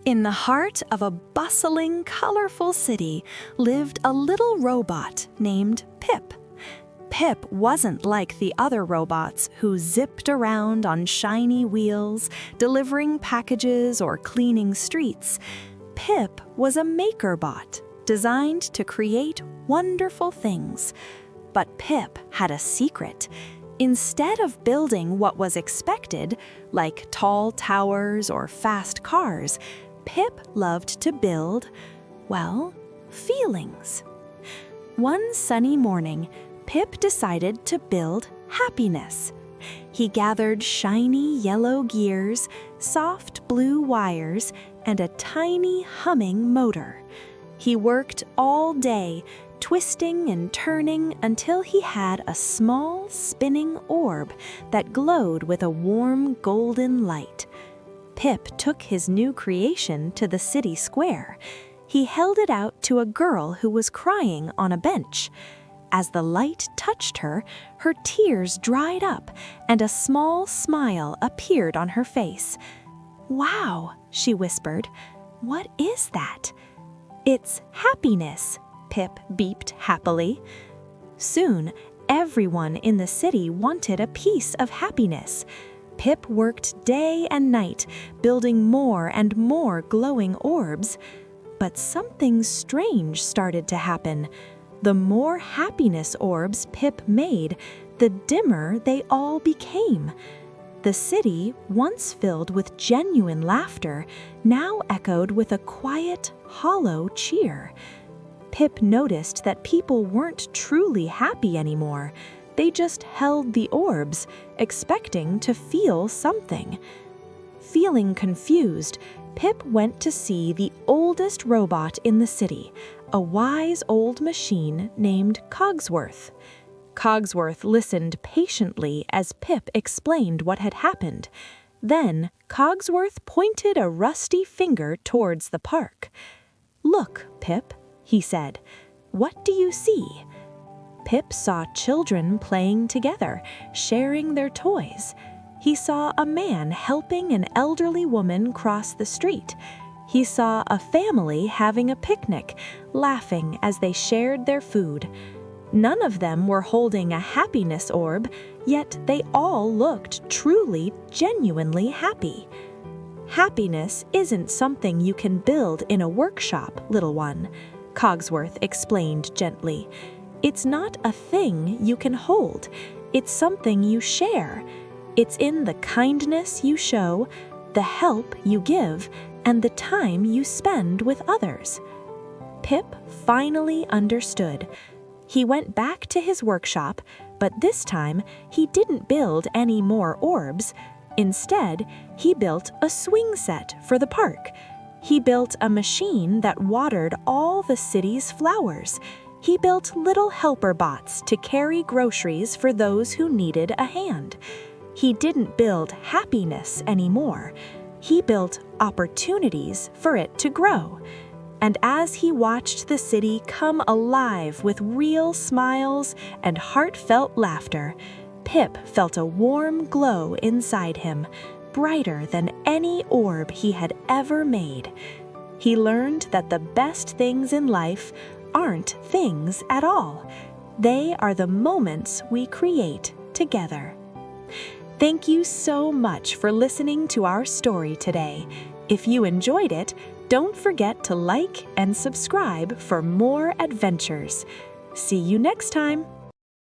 In the heart of a bustling, colorful city lived a little robot named Pip. Pip wasn't like the other robots who zipped around on shiny wheels, delivering packages or cleaning streets. Pip was a maker bot designed to create wonderful things. But Pip had a secret. Instead of building what was expected, like tall towers or fast cars, Pip loved to build, well, feelings. One sunny morning, Pip decided to build happiness. He gathered shiny yellow gears, soft blue wires, and a tiny humming motor. He worked all day, twisting and turning until he had a small spinning orb that glowed with a warm golden light. Pip took his new creation to the city square. He held it out to a girl who was crying on a bench. As the light touched her, her tears dried up and a small smile appeared on her face. "Wow," she whispered. "What is that?" "It's happiness," Pip beeped happily. Soon, everyone in the city wanted a piece of happiness. Pip worked day and night, building more and more glowing orbs. But something strange started to happen. The more happiness orbs Pip made, the dimmer they all became. The city, once filled with genuine laughter, now echoed with a quiet, hollow cheer. Pip noticed that people weren't truly happy anymore. They just held the orbs, expecting to feel something. Feeling confused, Pip went to see the oldest robot in the city, a wise old machine named Cogsworth. Cogsworth listened patiently as Pip explained what had happened. Then Cogsworth pointed a rusty finger towards the park. "Look, Pip," he said. "What do you see?" Pip saw children playing together, sharing their toys. He saw a man helping an elderly woman cross the street. He saw a family having a picnic, laughing as they shared their food. None of them were holding a happiness orb, yet they all looked truly, genuinely happy. "Happiness isn't something you can build in a workshop, little one," Cogsworth explained gently. "It's not a thing you can hold. It's something you share. It's in the kindness you show, the help you give, and the time you spend with others." Pip finally understood. He went back to his workshop, but this time he didn't build any more orbs. Instead, he built a swing set for the park. He built a machine that watered all the city's flowers. He built little helper bots to carry groceries for those who needed a hand. He didn't build happiness anymore. He built opportunities for it to grow. And as he watched the city come alive with real smiles and heartfelt laughter, Pip felt a warm glow inside him, brighter than any orb he had ever made. He learned that the best things in life aren't things at all. They are the moments we create together. Thank you so much for listening to our story today. If you enjoyed it, don't forget to like and subscribe for more adventures. See you next time.